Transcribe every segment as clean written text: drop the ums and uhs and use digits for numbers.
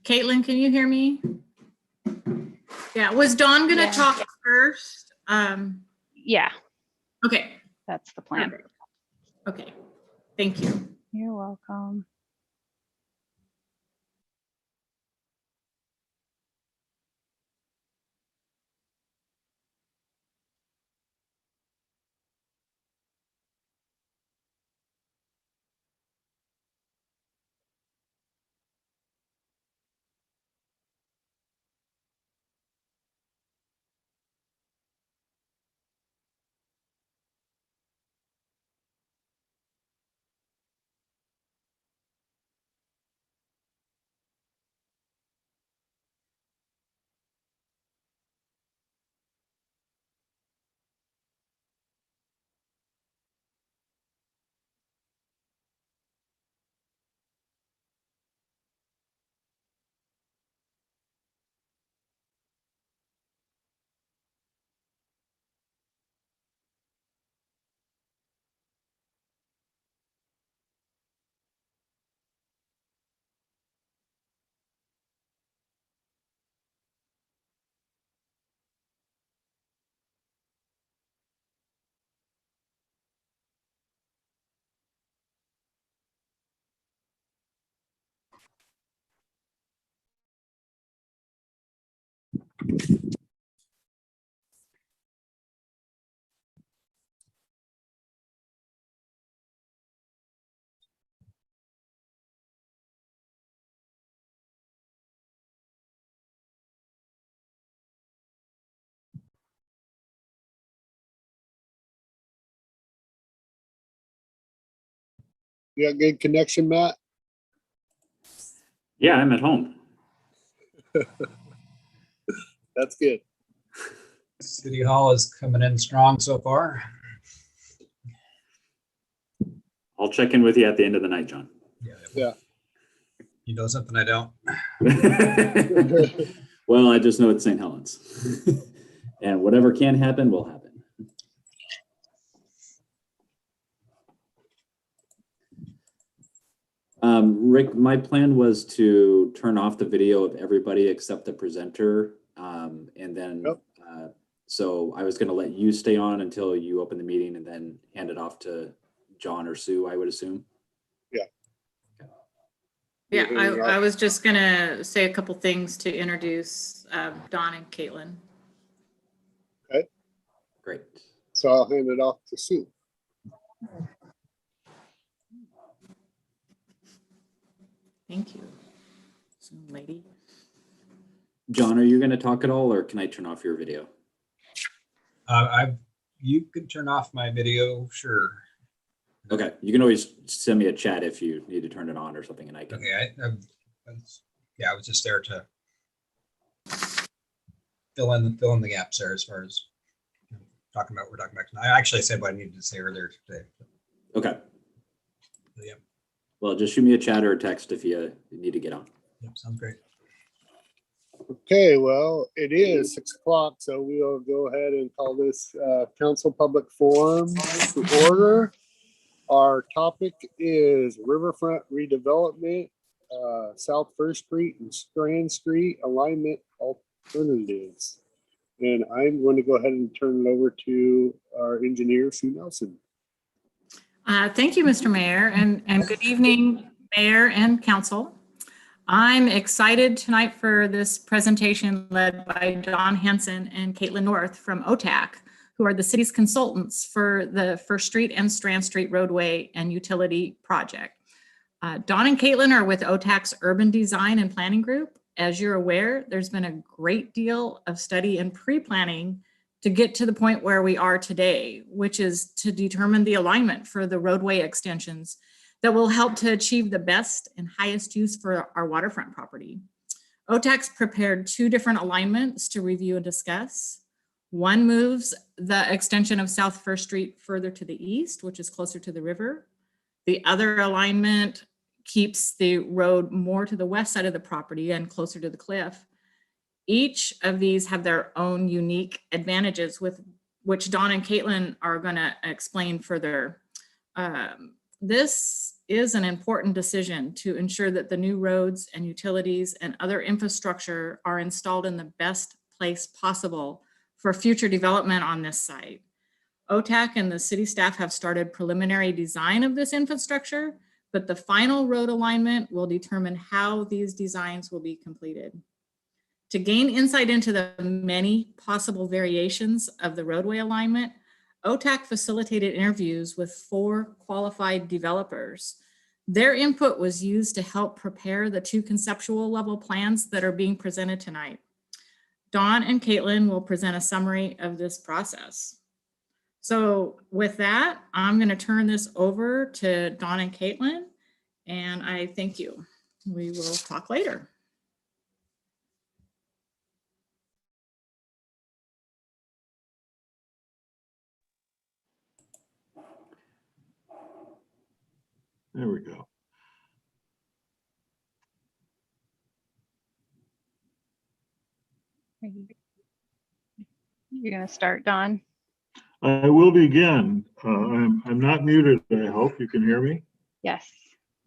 Caitlin, can you hear me? Yeah, was Dawn gonna talk first? Yeah, Okay. that's the plan. Perfect. Okay, thank you. You're welcome. You got good connection, Matt? Yeah, I'm at home. That's good. City Hall is coming in strong so far. I'll check in with you at the end of the night, John. Yeah. You know something I don't? Well, I just know it's St. Helens. And whatever can happen will happen. Rick, my plan was to turn off the video of everybody except the presenter. And then, Yep. So I was going to let you stay on until you open the meeting and then hand it off to John or Sue, I would assume. Yeah, I was just gonna say a couple things to introduce Dawn and Caitlin. Great. So I'll hand it off to Sue. Thank you, Zoom lady. John, are you going to talk at all or can I turn off your video? You can turn off my video, sure. Okay, you can always send me a chat if you need to turn it on or something, and I can. Okay, I was just there to fill in the gaps there as far as talking about what we're talking about. I actually said what I needed to say earlier today. Okay. Yeah. Well, just shoot me a chat or a text if you need to get on. Yep, sounds great. Okay, well, it is 6 o'clock, so we'll go ahead and call this council public forum to order. Our topic is riverfront redevelopment, South First Street and Strand Street alignment alternatives. And I'm going to go ahead and turn it over to our engineer, Sue Nelson. Thank you, Mr. Mayor, and good evening, Mayor and Council. I'm excited tonight for this presentation led by Dawn Hansen and Caitlin North from OTAC, who are the city's consultants for the First Street and Strand Street roadway and utility project. Dawn and Caitlin are with OTAC's Urban Design and Planning Group. As you're aware, there's been a great deal of study and pre-planning to get to the point where we are today, which is to determine the alignment for the roadway extensions that will help to achieve the best and highest use for our waterfront property. OTAC's prepared 2 different alignments to review and discuss. One moves the extension of South First Street further to the east, which is closer to the river. The other alignment keeps the road more to the west side of the property and closer to the cliff. Each of these have their own unique advantages, with which Dawn and Caitlin are going to explain further. This is an important decision to ensure that the new roads and utilities and other infrastructure are installed in the best place possible for future development on this site. OTAC and the city staff have started preliminary design of this infrastructure, but the final road alignment will determine how these designs will be completed. To gain insight into the many possible variations of the roadway alignment, OTAC facilitated interviews with 4 qualified developers. Their input was used to help prepare the 2 conceptual level plans that are being presented tonight. Dawn and Caitlin will present a summary of this process. So with that, I'm going to turn this over to Dawn and Caitlin, and I thank you. We will talk later. There we go. You're going to start, Dawn? I will begin. I'm not muted. I hope you can hear me. Yes.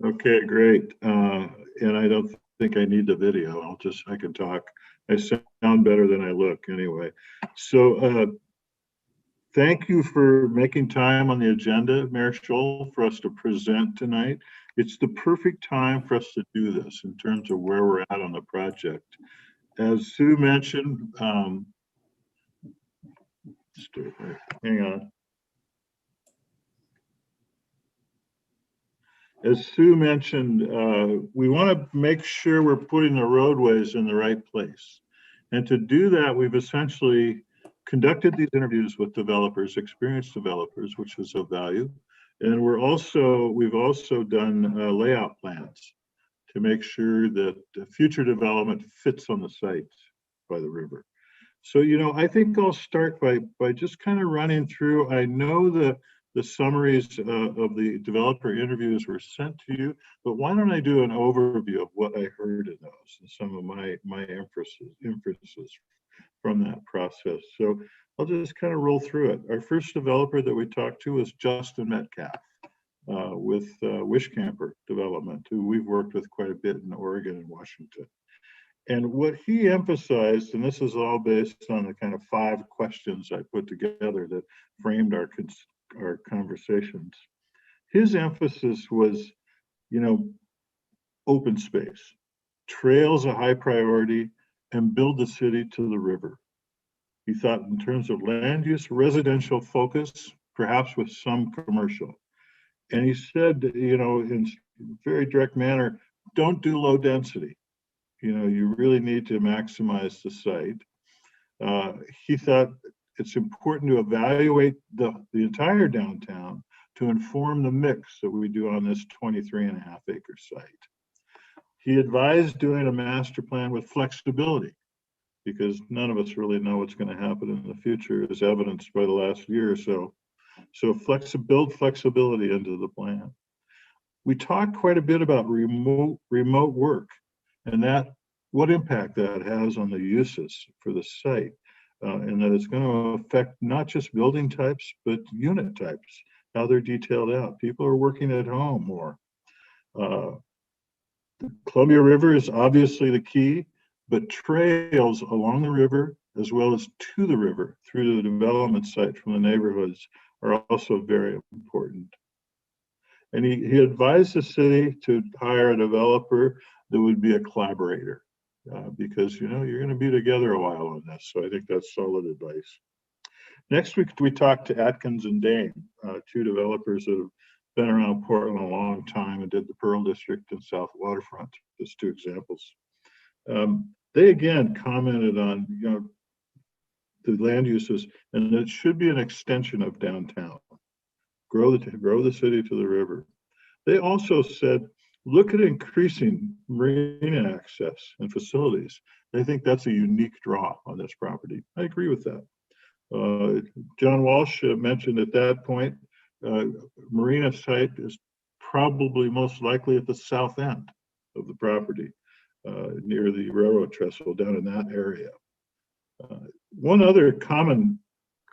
Okay, great. And I don't think I need the video. I can talk. I sound better than I look anyway. So thank you for making time on the agenda, Mayor Scholl, for us to present tonight. It's the perfect time for us to do this in terms of where we're at on the project. As Sue mentioned, hang on. As Sue mentioned, we want to make sure we're putting the roadways in the right place. And to do that, we've essentially conducted these interviews with developers, experienced developers, which is of value. And we've also done layout plans to make sure that the future development fits on the site by the river. So, I think I'll start by just kind of running through. I know the summaries of the developer interviews were sent to you, but why don't I do an overview of what I heard in those and some of my inferences from that process. So I'll just kind of roll through it. Our first developer that we talked to was Justin Metcalf with Wishcamper Development, who we've worked with quite a bit in Oregon and Washington. And what he emphasized, and this is all based on the kind of 5 questions I put together that framed our conversations. His emphasis was, open space, trails a high priority, and build the city to the river. He thought in terms of land use, residential focus, perhaps with some commercial. And he said, in a very direct manner, don't do low density. You really need to maximize the site. He thought it's important to evaluate the entire downtown to inform the mix that we do on this 23.5-acre site. He advised doing a master plan with flexibility because none of us really know what's going to happen in the future, as evidenced by the last year or so. So build flexibility into the plan. We talked quite a bit about remote work and what impact that has on the uses for the site, and that it's going to affect not just building types, but unit types, how they're detailed out. People are working at home more. The Columbia River is obviously the key, but trails along the river, as well as to the river through the development site from the neighborhoods, are also very important. And he advised the city to hire a developer that would be a collaborator, because you're going to be together a while on this. So I think that's solid advice. Next week, we talked to Atkins and Dane, 2 developers that have been around Portland a long time and did the Pearl District and South Waterfront, just 2 examples. They again commented on the land uses, and it should be an extension of downtown. Grow the city to the river. They also said, look at increasing marina access and facilities. They think that's a unique draw on this property. I agree with that. John Walsh mentioned at that point, marina site is probably most likely at the south end of the property, near the railroad trestle down in that area. One other common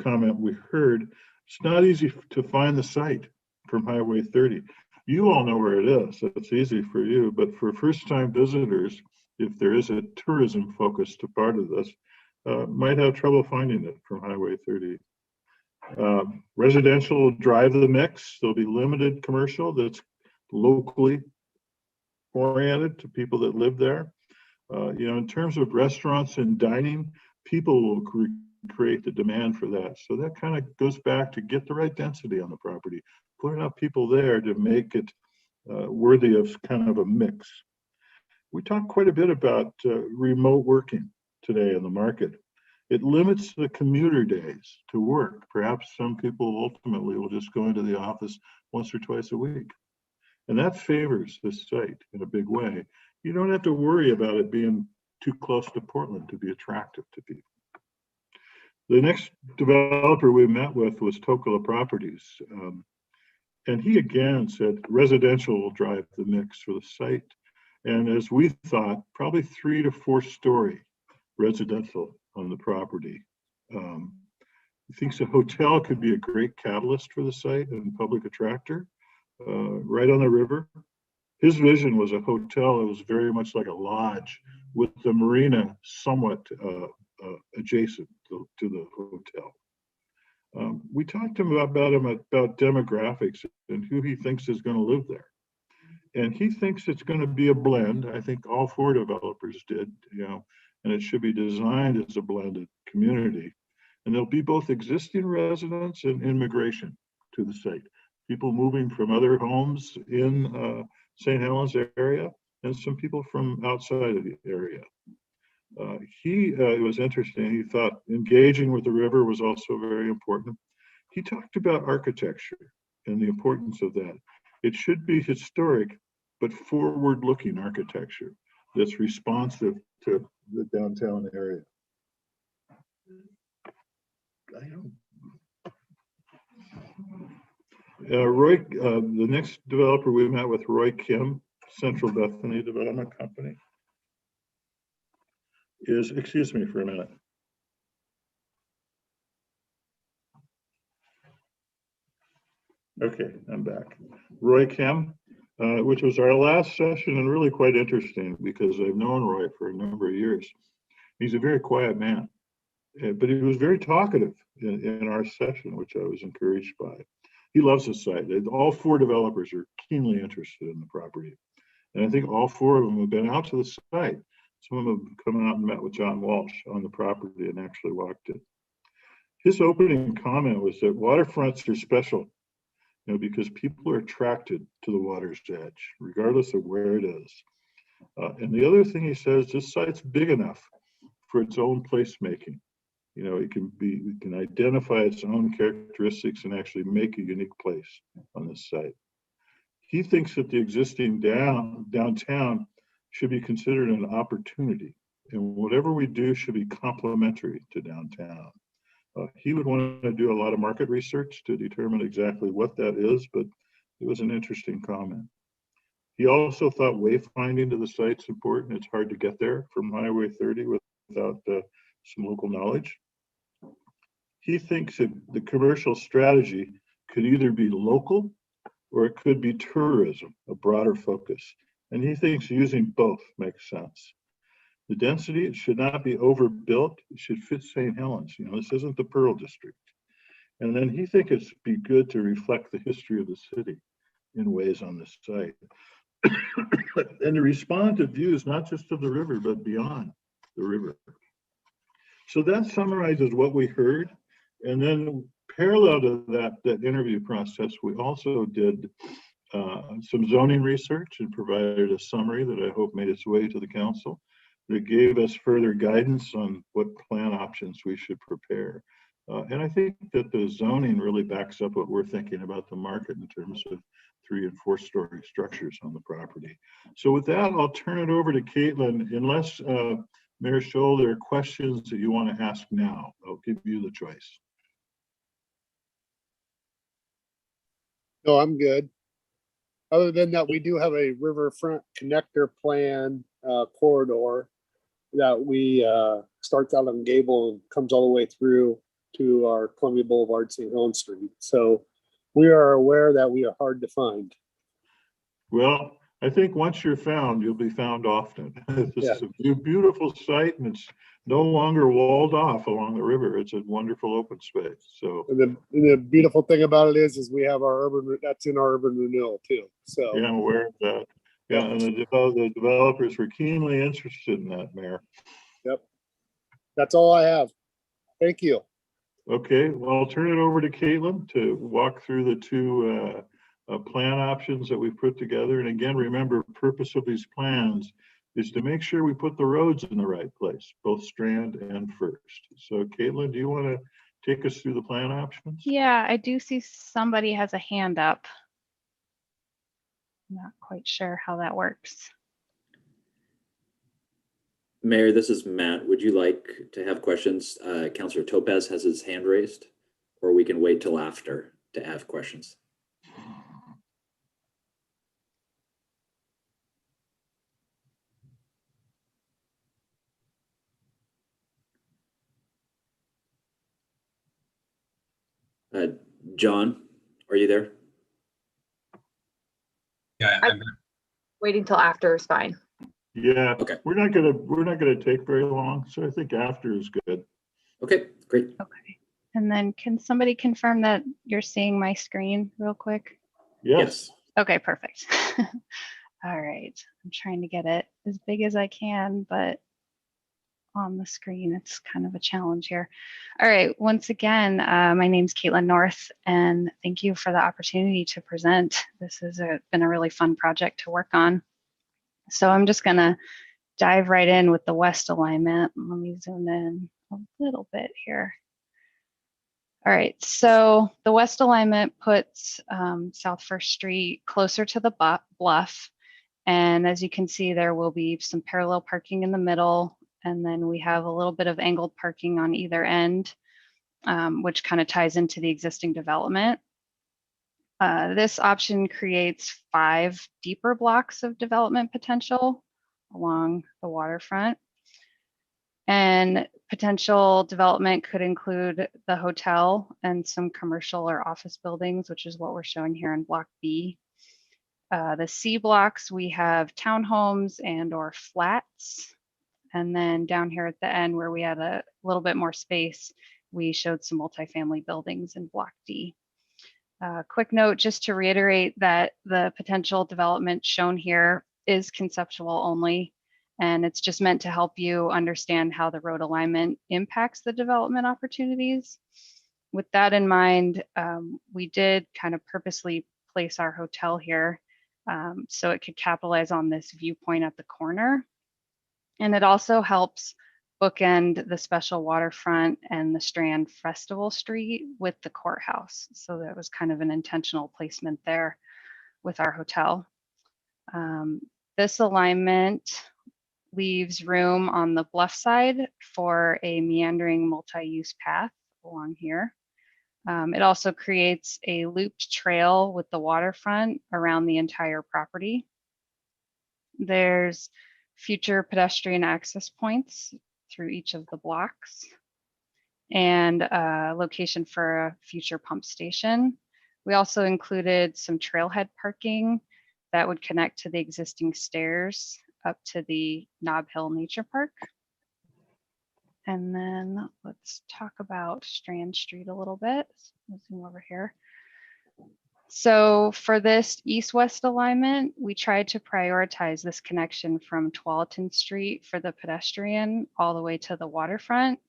comment we heard, it's not easy to find the site from Highway 30. You all know where it is. It's easy for you, but for first-time visitors, if there is a tourism-focused part of this, might have trouble finding it from Highway 30. Residential will drive the mix. There'll be limited commercial that's locally oriented to people that live there. In terms of restaurants and dining, people will create the demand for that. So that kind of goes back to get the right density on the property, put enough people there to make it worthy of kind of a mix. We talked quite a bit about remote working today in the market. It limits the commuter days to work. Perhaps some people ultimately will just go into the office once or twice a week. And that favors this site in a big way. You don't have to worry about it being too close to Portland to be attractive to people. The next developer we met with was Tokala Properties. And he again said residential will drive the mix for the site. And as we thought, probably 3 to 4 story residential on the property. He thinks a hotel could be a great catalyst for the site and public attractor right on the river. His vision was a hotel that was very much like a lodge with the marina somewhat adjacent to the hotel. We talked to him about demographics and who he thinks is going to live there. And he thinks it's going to be a blend. I think all 4 developers did, and it should be designed as a blended community. And there'll be both existing residents and immigration to the site. People moving from other homes in St. Helens area and some people from outside of the area. It was interesting. He thought engaging with the river was also very important. He talked about architecture and the importance of that. It should be historic, but forward-looking architecture that's responsive to the downtown area. The next developer we met with, Roy Kim, Central Bethany Development Company, is, excuse me for a minute. Okay, I'm back. Roy Kim, which was our last session and really quite interesting because I've known Roy for a number of years. He's a very quiet man, but he was very talkative in our session, which I was encouraged by. He loves the site. All 4 developers are keenly interested in the property. And I think all 4 of them have been out to the site. Some of them have come out and met with John Walsh on the property and actually walked it. His opening comment was that waterfronts are special, because people are attracted to the water's edge, regardless of where it is. And the other thing he says, this site's big enough for its own placemaking. It can identify its own characteristics and actually make a unique place on this site. He thinks that the existing downtown should be considered an opportunity, and whatever we do should be complementary to downtown. He would want to do a lot of market research to determine exactly what that is, but it was an interesting comment. He also thought wayfinding to the site's important. It's hard to get there from Highway 30 without some local knowledge. He thinks that the commercial strategy could either be local or it could be tourism, a broader focus. And he thinks using both makes sense. The density, it should not be overbuilt. It should fit St. Helens. This isn't the Pearl District. And then he thinks it'd be good to reflect the history of the city in ways on this site. And to respond to views, not just of the river, but beyond the river. So that summarizes what we heard. And then parallel to that interview process, we also did some zoning research and provided a summary that I hope made its way to the council that gave us further guidance on what plan options we should prepare. And I think that the zoning really backs up what we're thinking about the market in terms of 3 and 4 story structures on the property. So with that, I'll turn it over to Caitlin. Unless Mayor Scholl, there are questions that you want to ask now, I'll give you the choice. No, I'm good. Other than that, we do have a riverfront connector plan corridor that we starts out on Gable and comes all the way through to our Columbia Boulevard, St. Helens Street. So we are aware that we are hard to find. Well, I think once you're found, you'll be found often. This is a beautiful site, and it's no longer walled off along the river. It's a wonderful open space. So, And the beautiful thing about it is we have our that's in our urban renewal too. So yeah, I'm aware of that. Yeah, and the developers were keenly interested in that, Mayor. yep, that's all I have. Thank you. Okay, well, I'll turn it over to Caitlin to walk through the two plan options that we've put together. And again, remember, purpose of these plans is to make sure we put the roads in the right place, both Strand and First. So Caitlin, do you want to take us through the plan options? Yeah, I do see somebody has a hand up. Not quite sure how that works. Mayor, this is Matt. Would you like to have questions? Councilor Topaz has his hand raised, or we can wait till after to have questions. John, are you there? Yeah, I'm Waiting till after is fine. Yeah, Okay. we're not gonna take very long, so I think after is good. Okay, great. Okay. And then can somebody confirm that you're seeing my screen real quick? Yes. Okay, perfect. All right. I'm trying to get it as big as I can, but on the screen, it's kind of a challenge here. All right. Once again, my name's Caitlin North, and thank you for the opportunity to present. This has been a really fun project to work on. So I'm just going to dive right in with the west alignment. Let me zoom in a little bit here. All right, so the west alignment puts South First Street closer to the bluff. And as you can see, there will be some parallel parking in the middle. And then we have a little bit of angled parking on either end, which kind of ties into the existing development. This option creates 5 deeper blocks of development potential along the waterfront. And potential development could include the hotel and some commercial or office buildings, which is what we're showing here in Block B. The C blocks, we have townhomes and or flats. And then down here at the end where we had a little bit more space, we showed some multifamily buildings in Block D. Quick note, just to reiterate that the potential development shown here is conceptual only, and it's just meant to help you understand how the road alignment impacts the development opportunities. With that in mind, we did kind of purposely place our hotel here so it could capitalize on this viewpoint at the corner. And it also helps bookend the special waterfront and the Strand Festival Street with the courthouse. So that was kind of an intentional placement there with our hotel. This alignment leaves room on the bluff side for a meandering multi-use path along here. It also creates a looped trail with the waterfront around the entire property. There's future pedestrian access points through each of the blocks and a location for a future pump station. We also included some trailhead parking that would connect to the existing stairs up to the Nob Hill Nature Park. And then let's talk about Strand Street a little bit. Let's zoom over here. So for this east-west alignment, we tried to prioritize this connection from Tualatin Street for the pedestrian all the way to the waterfront.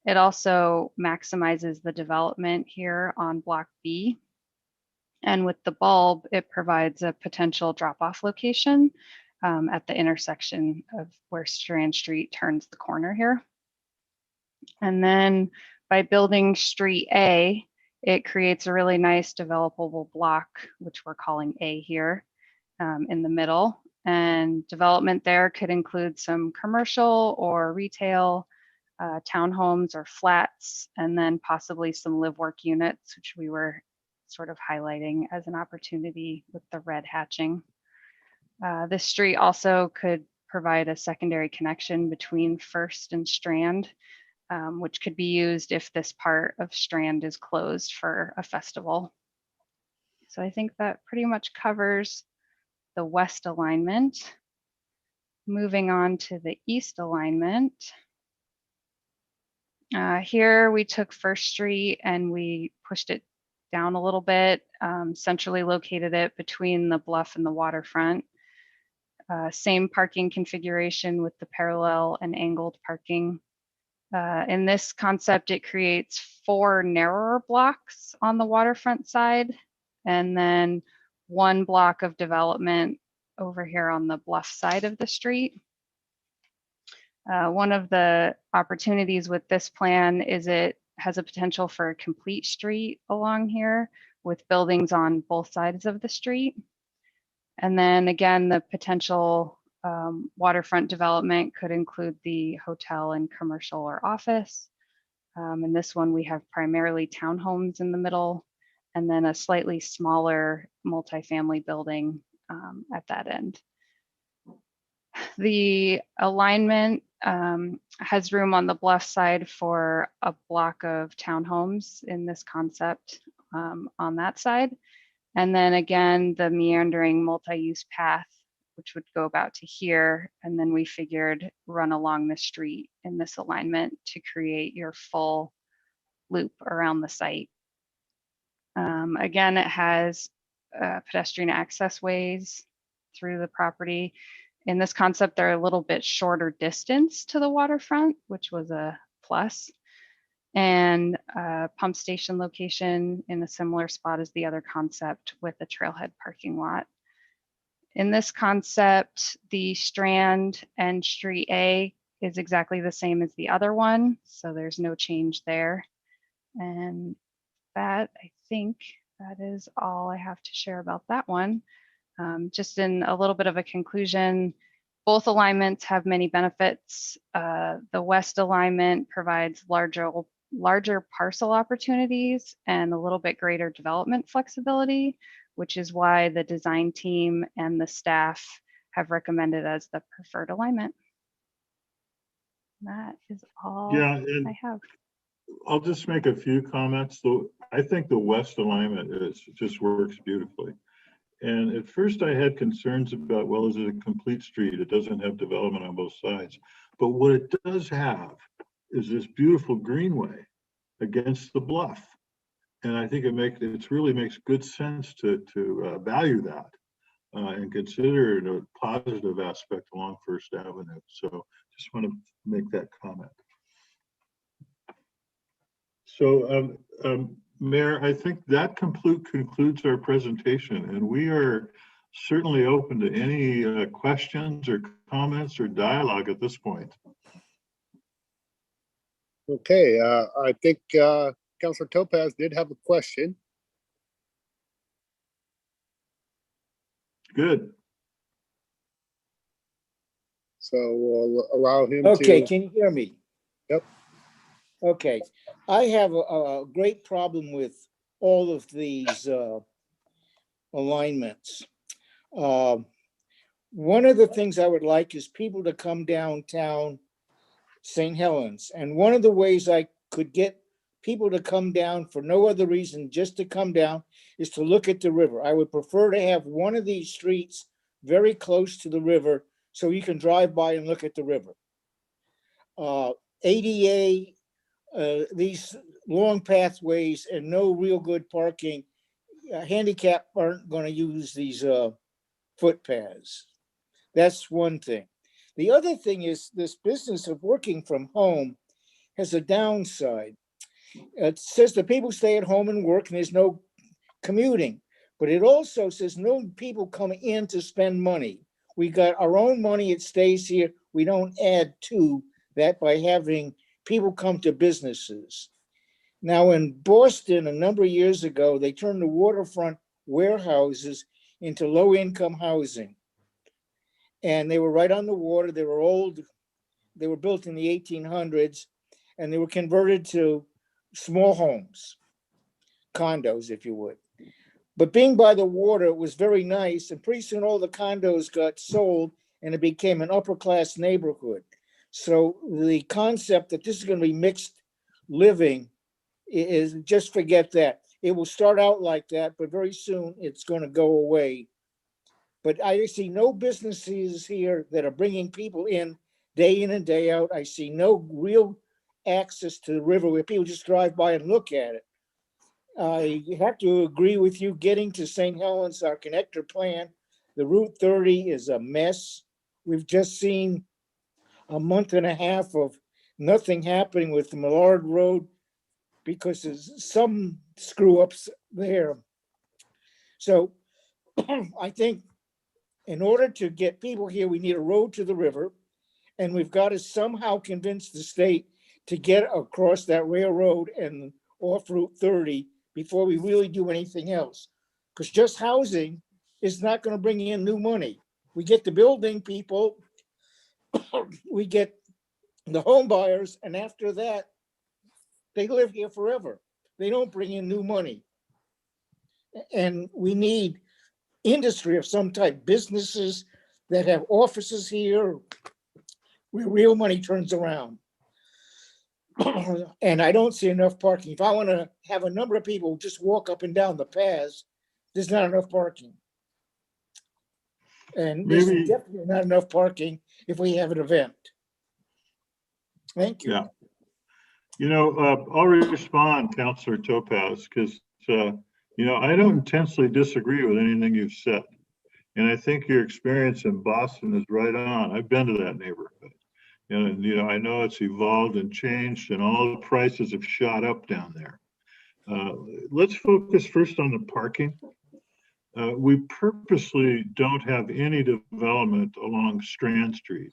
It also maximizes the development here on Block B. And with the bulb, it provides a potential drop-off location at the intersection of where Strand Street turns the corner here. And then by building Street A, it creates a really nice developable block, which we're calling A here in the middle. And development there could include some commercial or retail, townhomes or flats, and then possibly some live work units, which we were sort of highlighting as an opportunity with the red hatching. This street also could provide a secondary connection between First and Strand, which could be used if this part of Strand is closed for a festival. So I think that pretty much covers the west alignment. Moving on to the east alignment. Here we took First Street and we pushed it down a little bit, centrally located it between the bluff and the waterfront. Same parking configuration with the parallel and angled parking. In this concept, it creates 4 narrower blocks on the waterfront side, and then 1 block of development over here on the bluff side of the street. One of the opportunities with this plan is it has a potential for a complete street along here with buildings on both sides of the street. And then again, the potential waterfront development could include the hotel and commercial or office. In this one, we have primarily townhomes in the middle, and then a slightly smaller multifamily building at that end. The alignment has room on the bluff side for a block of townhomes in this concept on that side. And then again, the meandering multi-use path, which would go about to here. And then we figured run along the street in this alignment to create your full loop around the site. Again, it has pedestrian access ways through the property. In this concept, they're a little bit shorter distance to the waterfront, which was a plus. And pump station location in a similar spot as the other concept with a trailhead parking lot. In this concept, the Strand and Street A is exactly the same as the other one, so there's no change there. And that, I think that is all I have to share about that one. Just in a little bit of a conclusion, both alignments have many benefits. The west alignment provides larger parcel opportunities and a little bit greater development flexibility, which is why the design team and the staff have recommended as the preferred alignment. That is all Yeah, and I have. I'll just make a few comments. Though I think the west alignment just works beautifully. And at first I had concerns about, well, is it a complete street? It doesn't have development on both sides. But what it does have is this beautiful greenway against the bluff. And I think it really makes good sense to value that and consider it a positive aspect along First Avenue. So just want to make that comment. So Mayor, I think that concludes our presentation, and we are certainly open to any questions or comments or dialogue at this point. Okay, I think Councilor Topaz did have a question. Good. So we'll allow him Okay, to. can you hear me? Yep. Okay, I have a great problem with all of these alignments. One of the things I would like is people to come downtown St. Helens. And one of the ways I could get people to come down for no other reason, just to come down, is to look at the river. I would prefer to have one of these streets very close to the river so you can drive by and look at the river. ADA, these long pathways and no real good parking, handicap aren't going to use these footpaths. That's one thing. The other thing is this business of working from home has a downside. It says that people stay at home and work and there's no commuting, but it also says no people come in to spend money. We got our own money, it stays here. We don't add to that by having people come to businesses. Now in Boston, a number of years ago, they turned the waterfront warehouses into low-income housing. And they were right on the water. They were old. They were built in the 1800s, and they were converted to small homes, condos, if you would. But being by the water, it was very nice. And pretty soon all the condos got sold and it became an upper class neighborhood. So the concept that this is going to be mixed living is, just forget that. It will start out like that, but very soon it's going to go away. But I see no businesses here that are bringing people in and day out. I see no real access to the river where people just drive by and look at it. I have to agree with you, getting to St. Helens, our connector plan, the Route 30 is a mess. We've just seen a month and a half of nothing happening with the Millard Road because there's some screw ups there. So I think in order to get people here, we need a road to the river. And we've got to somehow convince the state to get across that railroad and off Route 30 before we really do anything else. Because just housing is not going to bring in new money. We get the building people, we get the home buyers, and after that, they live here forever. They don't bring in new money. And we need industry of some type, businesses that have offices here where real money turns around. And I don't see enough parking. If I want to have a number of people just walk up and down the paths, there's not enough parking. And there's Maybe- definitely not enough parking if we have an event. Thank you. Yeah. You know, I'll respond, Councilor Topaz, because, I don't intensely disagree with anything you've said. And I think your experience in Boston is right on. I've been to that neighborhood. And, I know it's evolved and changed and all the prices have shot up down there. Let's focus first on the parking. We purposely don't have any development along Strand Street.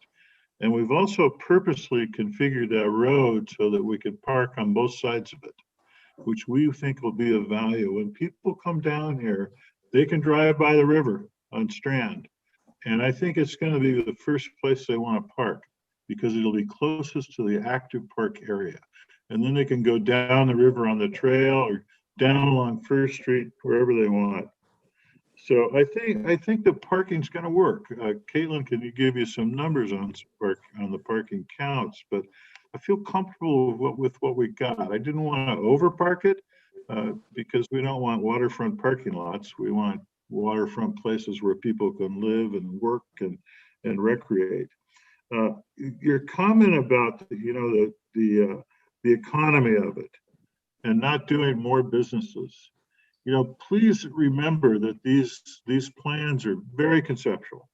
And we've also purposely configured that road so that we could park on both sides of it, which we think will be of value. When people come down here, they can drive by the river on Strand. And I think it's going to be the first place they want to park because it'll be closest to the active park area. And then they can go down the river on the trail or down along First Street, wherever they want. So I think the parking's going to work. Caitlin, can you give you some numbers on the parking counts? But I feel comfortable with what we got. I didn't want to overpark it because we don't want waterfront parking lots. We want waterfront places where people can live and work and recreate. Your comment about the economy of it and not doing more businesses. Please remember that these plans are very conceptual,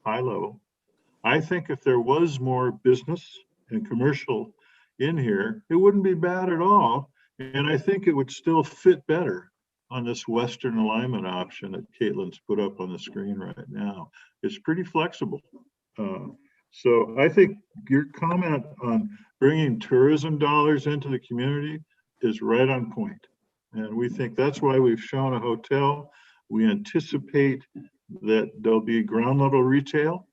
high level. I think if there was more business and commercial in here, it wouldn't be bad at all. And I think it would still fit better on this Western alignment option that Caitlin's put up on the screen right now. It's pretty flexible. So I think your comment on bringing tourism dollars into the community is right on point. And we think that's why we've shown a hotel. We anticipate that there'll be ground level retail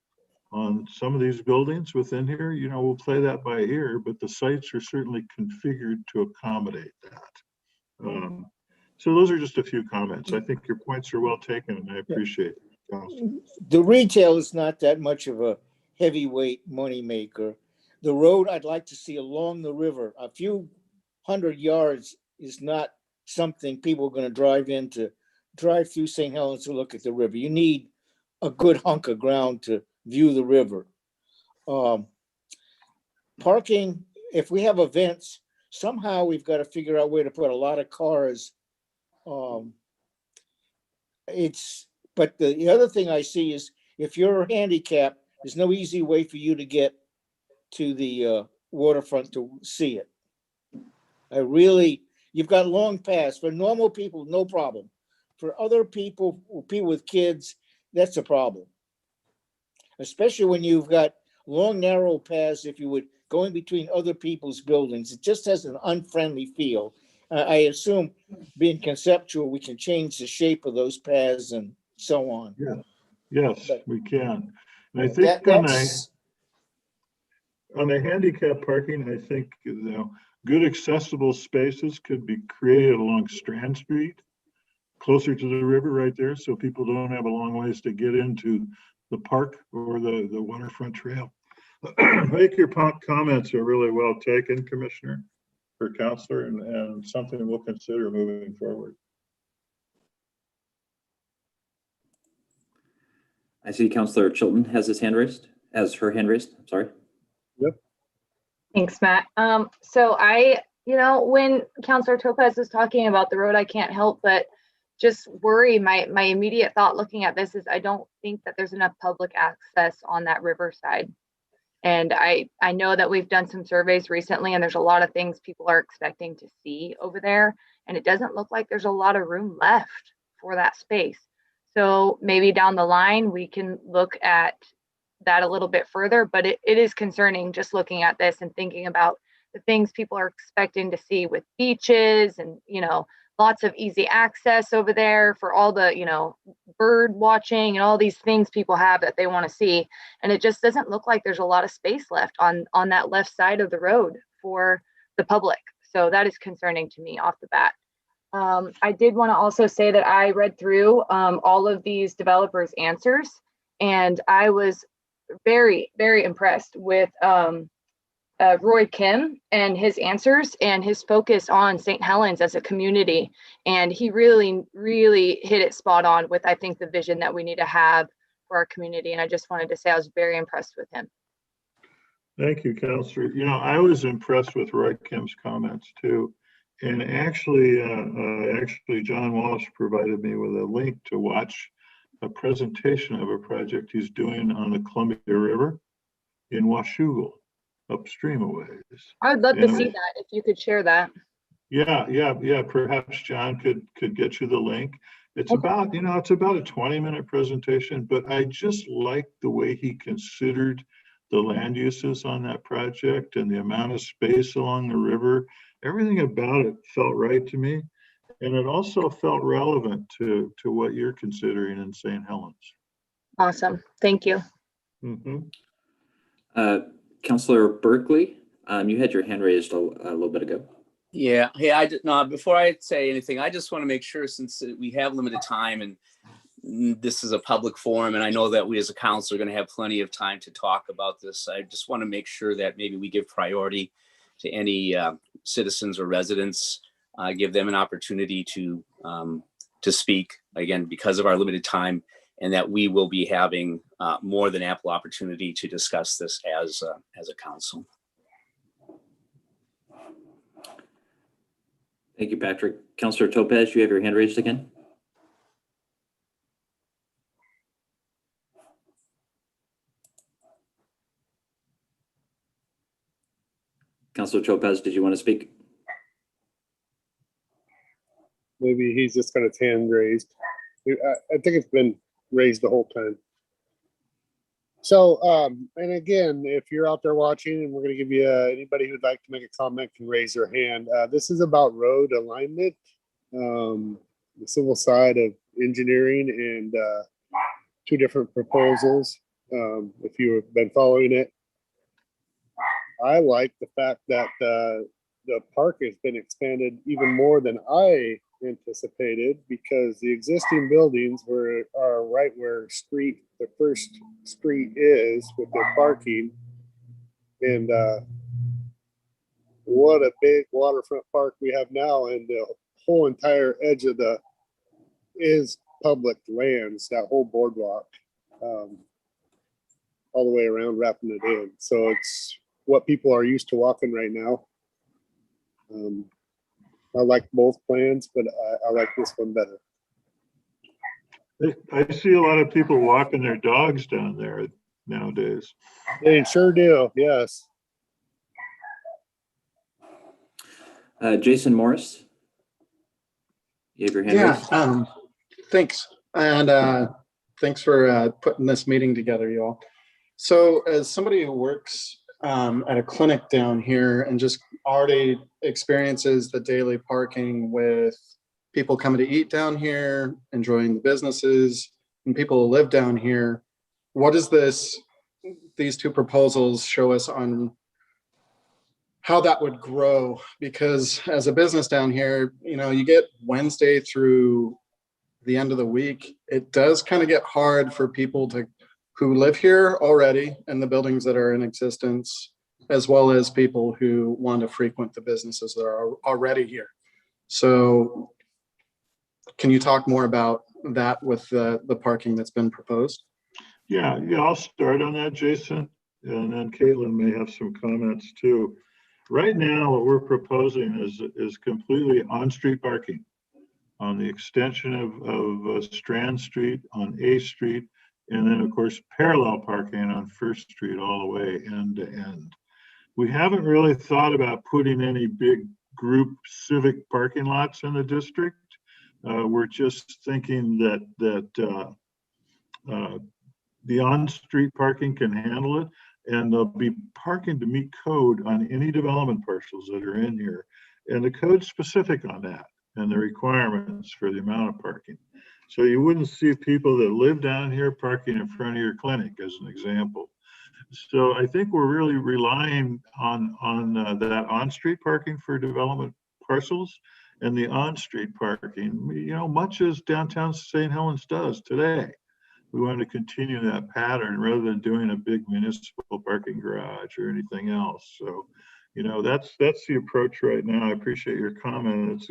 on some of these buildings within here. We'll play that by ear, but the sites are certainly configured to accommodate that. So those are just a few comments. I think your points are well taken and I appreciate it. The retail is not that much of a heavyweight moneymaker. The road I'd like to see along the river, a few 100 yards is not something people are going to drive through St. Helens to look at the river. You need a good hunk of ground to view the river. Parking, if we have events, somehow we've got to figure out where to put a lot of cars. But the other thing I see is if you're handicapped, there's no easy way for you to get to the waterfront to see it. You've got long paths. For normal people, no problem. For other people with kids, that's a problem. Especially when you've got long, narrow paths, if you would, going between other people's buildings. It just has an unfriendly feel. I assume, being conceptual, we can change the shape of those paths and so on. Yeah. Yes, we can. And I think on the handicap parking, I think good accessible spaces could be created along Strand Street, closer to the river right there, so people don't have a long ways to get into the park or the waterfront trail. I think your comments are really well taken, Commissioner, or Counselor, and something we'll consider moving forward. I see Counselor Chilton has her hand raised, I'm sorry. Thanks, Matt. So when Counselor Topaz is talking about the road, I can't help but just worry. My immediate thought looking at this is I don't think that there's enough public access on that riverside. And I know that we've done some surveys recently and there's a lot of things people are expecting to see over there. And it doesn't look like there's a lot of room left for that space. So maybe down the line, we can look at that a little bit further, but it is concerning just looking at this and thinking about the things people are expecting to see with beaches and, lots of easy access over there for all the, bird watching and all these things people have that they want to see. And it just doesn't look like there's a lot of space left on that left side of the road for the public. So that is concerning to me off the bat. I did want to also say that I read through all of these developers' answers, and I was very, very impressed with Roy Kim and his answers and his focus on St. Helens as a community. And he really, really hit it spot on with, I think, the vision that we need to have for our community. And I just wanted to say I was very impressed with him. Thank you, Counselor. I was impressed with Roy Kim's comments too. And actually, John Walsh provided me with a link to watch a presentation of a project he's doing on the Columbia River in Washougal, upstream a ways. I would love to see that if you could share that. Yeah. Perhaps John could get you the link. It's about, it's about a 20-minute presentation, but I just like the way he considered the land uses on that project and the amount of space along the river. Everything about it felt right to me. And it also felt relevant to what you're considering in St. Helens. Awesome. Thank you. Mm-hmm. Counselor Berkeley, you had your hand raised a little bit ago. Yeah. Hey, before I say anything, I just want to make sure, since we have limited time and this is a public forum, and I know that we as a council are going to have plenty of time to talk about this. I just want to make sure that maybe we give priority to any citizens or residents, give them an opportunity to speak, again, because of our limited time, and that we will be having more than ample opportunity to discuss this as a council. Thank you, Patrick. Counselor Topaz, you have your hand raised again. Counselor Topaz, did you want to speak? Maybe he's just got his hand raised. I think it's been raised the whole time. So, and again, if you're out there watching, and we're going to give you anybody who'd like to make a comment can raise their hand. This is about road alignment, the civil side of engineering, and two different proposals. If you've been following it, I like the fact that the park has been expanded even more than I anticipated, because the existing buildings are right where the first street is with their parking, and what a big waterfront park we have now, and the whole entire edge of is public lands, that whole boardwalk, all the way around, wrapping it in. So it's what people are used to walking right now. I like both plans, but I like this one better. I see a lot of people walking their dogs down there nowadays. They sure do, yes. Jason Morris, you have your hand raised. Thanks. And thanks for putting this meeting together, y'all. So as somebody who works at a clinic down here and just already experiences the daily parking with people coming to eat down here, enjoying the businesses, and people who live down here, what does these two proposals show us on how that would grow? Because as a business down here, you get Wednesday through the end of the week, it does kind of get hard for people who live here already and the buildings that are in existence, as well as people who want to frequent the businesses that are already here. So can you talk more about that with the parking that's been proposed? Yeah, I'll start on that, Jason, and then Caitlin may have some comments too. Right now, what we're proposing is completely on-street parking on the extension of Strand Street, on A Street, and then, of course, parallel parking on First Street all the way end to end. We haven't really thought about putting any big group civic parking lots in the district. We're just thinking that the on-street parking can handle it, and there'll be parking to meet code on any development parcels that are in here. And the code's specific on that and the requirements for the amount of parking. So you wouldn't see people that live down here parking in front of your clinic, as an example. So I think we're really relying on that on-street parking for development parcels and the on-street parking, much as downtown St. Helens does today. We want to continue that pattern rather than doing a big municipal parking garage or anything else. So, that's the approach right now. I appreciate your comment.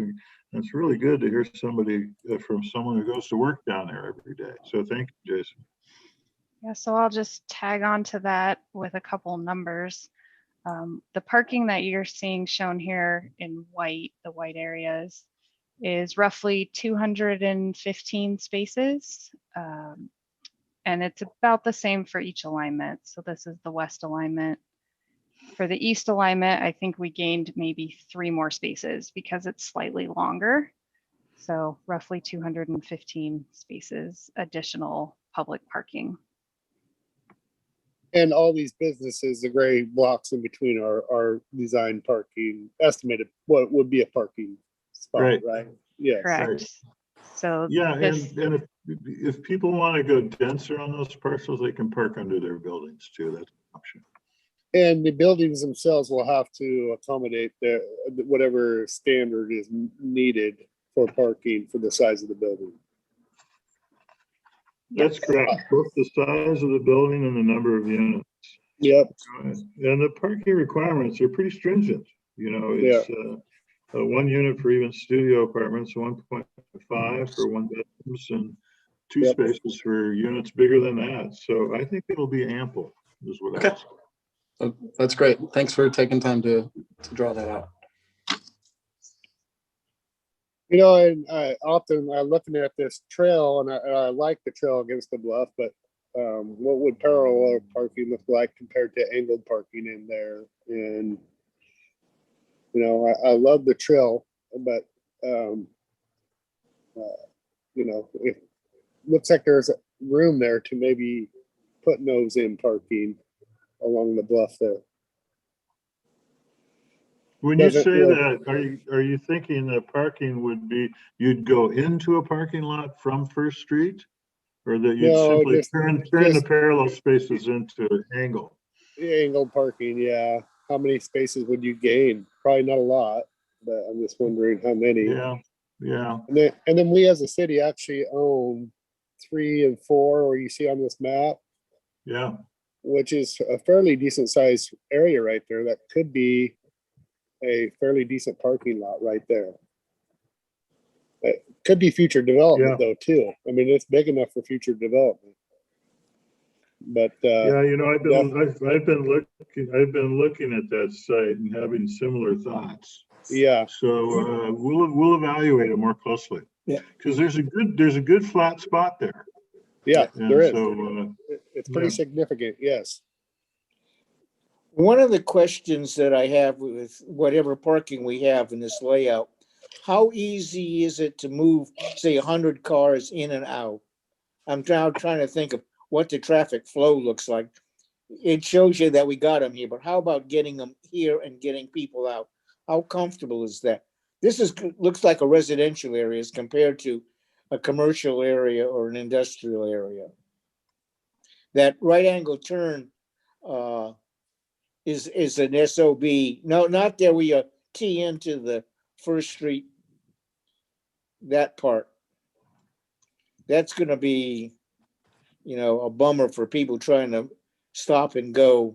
It's really good to hear somebody from someone who goes to work down there every day. So thank you, Jason. Yeah, so I'll just tag on to that with a couple numbers. The parking that you're seeing shown here in white, the white areas, is roughly 215 spaces. And it's about the same for each alignment. So this is the west alignment. For the east alignment, I think we gained maybe 3 more spaces because it's slightly longer. So roughly 215 spaces additional public parking. And all these businesses, the gray blocks in between are designed parking, estimated what would be a parking spot, right? Yes. Correct. Right. So Yeah, this, and if people want to go denser on those parcels, they can park under their buildings too. That's an option. And the buildings themselves will have to accommodate whatever standard is needed for parking for the size of the building. That's correct. Both the size of the building and the number of units. Yep. And the parking requirements are pretty stringent. It's 1 unit for even studio apartments, 1.5 for 1 bedrooms, and 2 spaces for units bigger than that. So I think it'll be ample, is what I would say. That's great. Thanks for taking time to draw that out. And I often I'm looking at this trail, and I like the trail against the bluff, but what would parallel parking look like compared to angled parking in there? And I love the trail, but it looks like there's room there to maybe put nose in parking along the bluff there. When you say that, are you thinking that parking would be, you'd go into a parking lot from First Street? Or that you'd simply turn the parallel spaces into angle? Angled parking, yeah. How many spaces would you gain? Probably not a lot, but I'm just wondering how many. Yeah. And then we as a city actually own 3 and 4, where you see on this map. Yeah. Which is a fairly decent sized area right there. That could be a fairly decent parking lot right there. It could be future development though too. I mean, it's big enough for future development. But I've been looking at that site and having similar thoughts. Yeah. So we'll evaluate it more closely. Yeah. Because there's a good flat spot there. Yeah, And there is. So, it's pretty significant. Yes. One of the questions that I have with whatever parking we have in this layout, how easy is it to move, say, 100 cars in and out? I'm now trying to think of what the traffic flow looks like. It shows you that we got them here, but how about getting them here and getting people out? How comfortable is that? This looks like a residential area as compared to a commercial area or an industrial area. That right angle turn is an SOB. No, not there where you tee into the First Street, that part. That's going to be, a bummer for people trying to stop and go.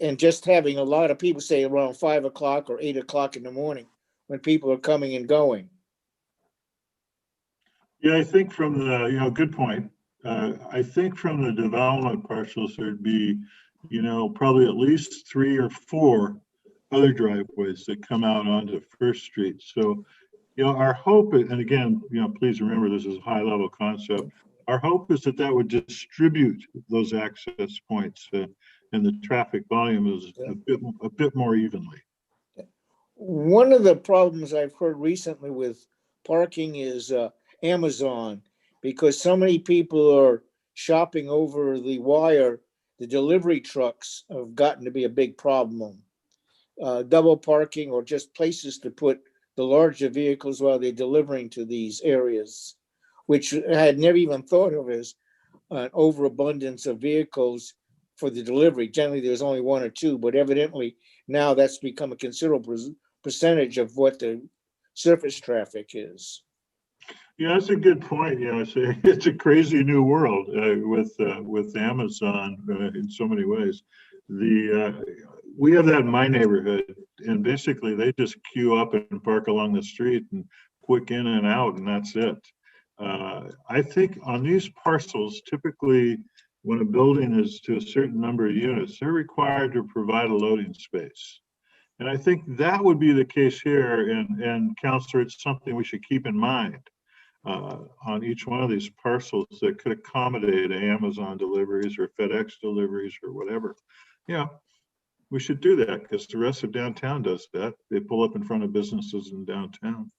And just having a lot of people, say around 5 o'clock or 8 o'clock in the morning when people are coming and going. Yeah, I think from the, good point. I think from the development parcels, there'd be, probably at least 3 or 4 other driveways that come out onto First Street. So, our hope, and again, please remember, this is a high level concept. Our hope is that would distribute those access points and the traffic volume is a bit more evenly. One of the problems I've heard recently with parking is Amazon, because so many people are shopping over the wire. The delivery trucks have gotten to be a big problem. Double parking or just places to put the larger vehicles while they're delivering to these areas, which I had never even thought of as an overabundance of vehicles for the delivery. Generally, there's only 1 or 2, but evidently now that's become a considerable percentage of what the surface traffic is. Yeah, that's a good point. It's a crazy new world with Amazon in so many ways. We have that in my neighborhood, and basically they just queue up and park along the street and quick in and out, and that's it. I think on these parcels, typically when a building is to a certain number of units, they're required to provide a loading space. And I think that would be the case here. And Counselor, it's something we should keep in mind on each one of these parcels that could accommodate Amazon deliveries or FedEx deliveries or whatever. We should do that because the rest of downtown does that. They pull up in front of businesses in downtown.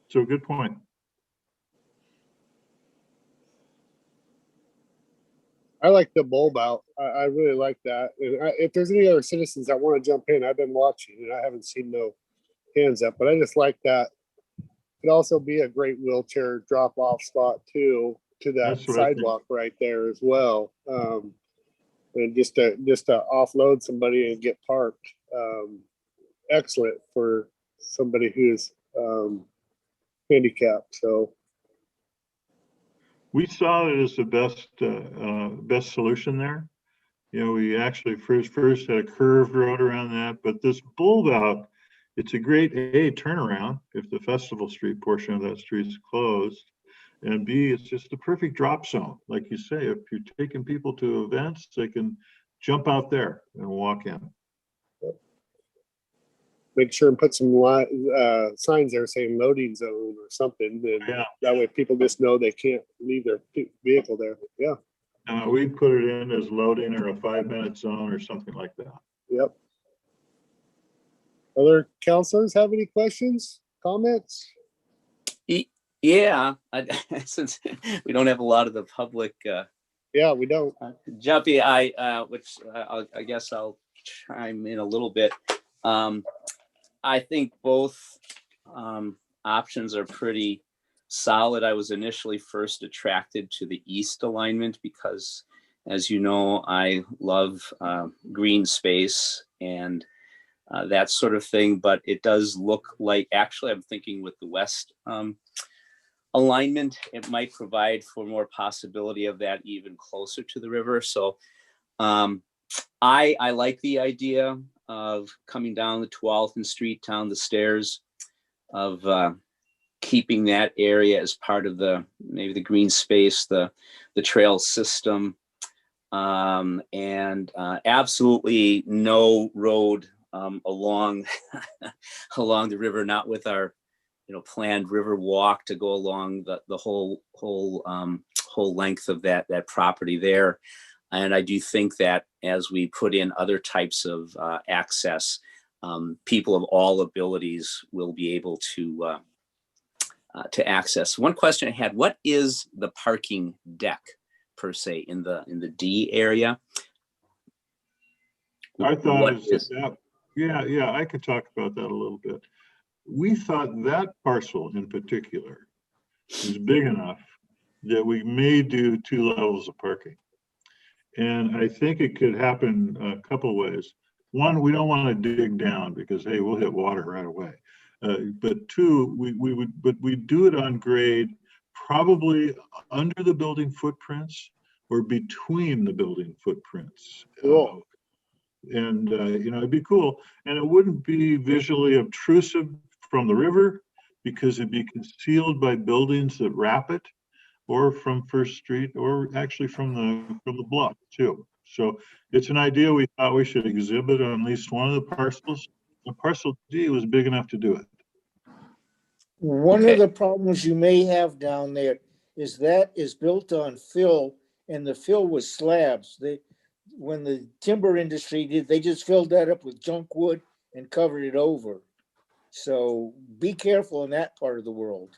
So good point. I like the bulb out. I really like that. And if there's any other citizens that want to jump in, I've been watching and I haven't seen no hands up, but I just like that. Could also be a great wheelchair drop off spot too, to that sidewalk right there as well. And just to offload somebody and get parked. Excellent for somebody who's handicapped. So we saw it as the best solution there. We actually first had a curved road around that, but this bulb out, it's a great turnaround if the Festival Street portion of that street is closed, and B, it's just the perfect drop zone. Like you say, if you're taking people to events, they can jump out there and walk in. Make sure and put some signs there saying loading zone or something. And that way people just know they can't leave their vehicle there. Yeah. We put it in as loading or a 5-minute zone or something like that. Yep. Other counselors have any questions, comments? Yeah, since we don't have a lot of the public. Yeah, we don't. Jumpy, I guess I'll chime in a little bit. I think both options are pretty solid. I was initially first attracted to the east alignment because, as you know, I love green space and that sort of thing, but it does look like, actually, I'm thinking with the west alignment, it might provide for more possibility of that even closer to the river. So I like the idea of coming down the 12th Street, down the stairs, of keeping that area as part of maybe the green space, the trail system, and absolutely no road along along the river, not with our planned river walk to go along the whole length of that property there. And I do think that as we put in other types of access, people of all abilities will be able to access. One question I had: what is the parking deck per se in the D area? I thought I could talk about that a little bit. We thought that parcel in particular is big enough that we may do 2 levels of parking. And I think it could happen a couple ways. One, we don't want to dig down because, hey, we'll hit water right away. But 2, we'd do it on grade, probably under the building footprints or between the building footprints. Cool. It'd be cool. And it wouldn't be visually obtrusive from the river because it'd be concealed by buildings that wrap it. or from First Street, or actually from the block too. So it's an idea we thought we should exhibit on at least one of the parcels. The parcel D was big enough to do it. One Okay. of the problems you may have down there is that is built on fill, and the fill was slabs. When the timber industry did, they just filled that up with junk wood and covered it over. So be careful in that part of the world.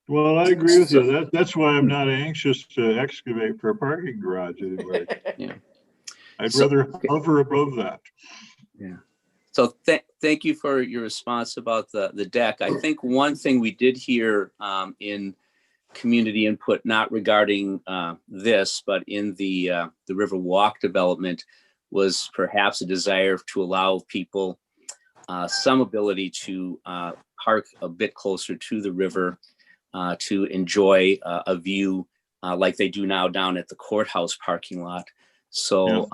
Well, I agree with you. That's why I'm not anxious to excavate for a parking garage anyway. Yeah. I'd So- rather hover above that. So thank you for your response about the deck. I think one thing we did hear in community input, not regarding this, but in the River Walk development, was perhaps a desire to allow people some ability to park a bit closer to the river to enjoy a view like they do now down at the courthouse parking lot. So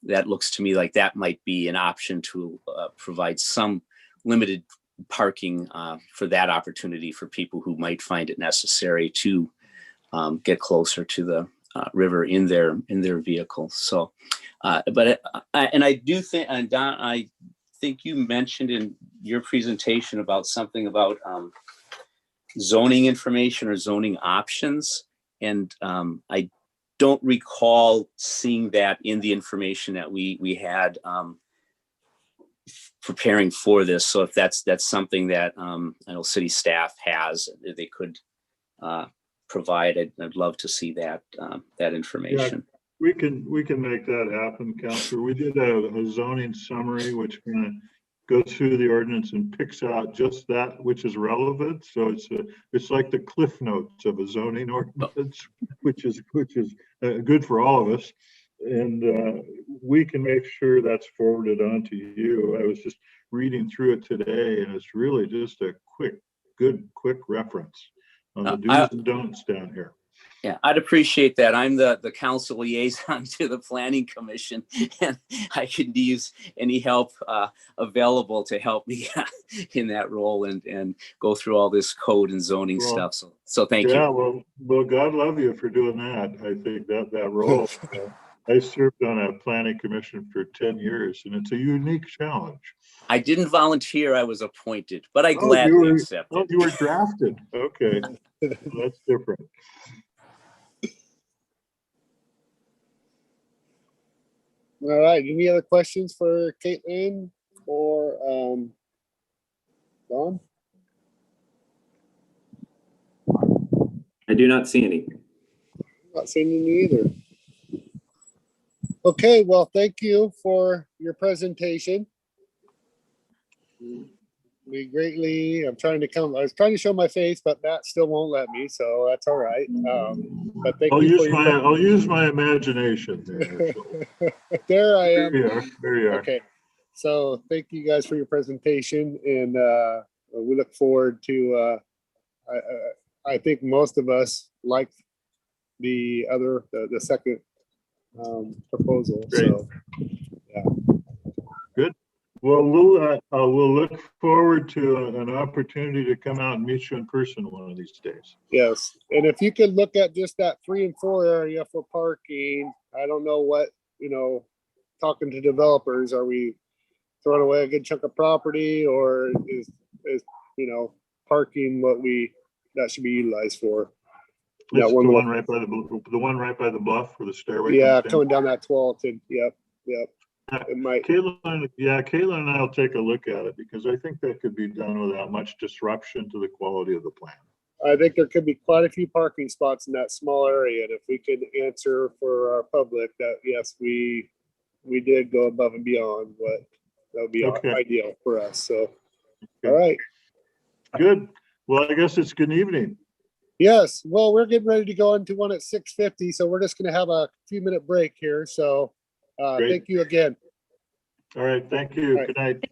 that looks to me like that might be an option to provide some limited parking for that opportunity for people who might find it necessary to get closer to the river in their vehicles. So, but I do think, and Don, I think you mentioned in your presentation about something about zoning information or zoning options, and I don't recall seeing that in the information that we had preparing for this. So if that's something that I know city staff has, they could provide, I'd love to see that information. We can make that happen, Counselor. We did a zoning summary, which kind of goes through the ordinance and picks out just that which is relevant. So it's like the cliff notes of a zoning ordinance, which is good for all of us. And we can make sure that's forwarded on to you. I was just reading through it today, and it's really just a quick reference on the do's and don'ts down here. Yeah, I'd appreciate that. I'm the council liaison to the Planning Commission, and I could use any help available to help me in that role and go through all this code and zoning stuff. So thank you. Yeah, well, God love you for doing that. I think that role. I served on a planning commission for 10 years, and it's a unique challenge. I didn't volunteer, I was appointed, but I gladly accepted. Oh, you were drafted. Okay, that's different. All right, any other questions for Caitlin or Don? I do not see any. Not seeing any either. Okay, well, thank you for your presentation. We greatly, I was trying to show my face, but Matt still won't let me, so that's all right. But thank I'll you use my imagination there. So. There I am. There you are. Okay, so thank you guys for your presentation, and we look forward to, I think most of us like the second proposal. Great. So, yeah. Good. Well, we'll look forward to an opportunity to come out and meet you in person one of these days. Yes, and if you could look at just that 3 and 4 area for parking, I don't know what, talking to developers, are we throwing away a good chunk of property, or is parking that should be utilized for? It's one the more- one right by the bluff where the stairway. Yeah, comes down. coming down that 12 to, yep. It might, Caitlin and I'll take a look at it, because I think that could be done without much disruption to the quality of the plan. I think there could be quite a few parking spots in that small area, and if we could answer for our public that, yes, we did go above and beyond what that would be Okay. ideal for us. So, Okay. all right. Good. Well, I guess it's good evening. Yes, well, we're getting ready to go into one at 6:50, so we're just going to have a few-minute break here. So, Great. thank you again. All right. Thank you. All right. Good night.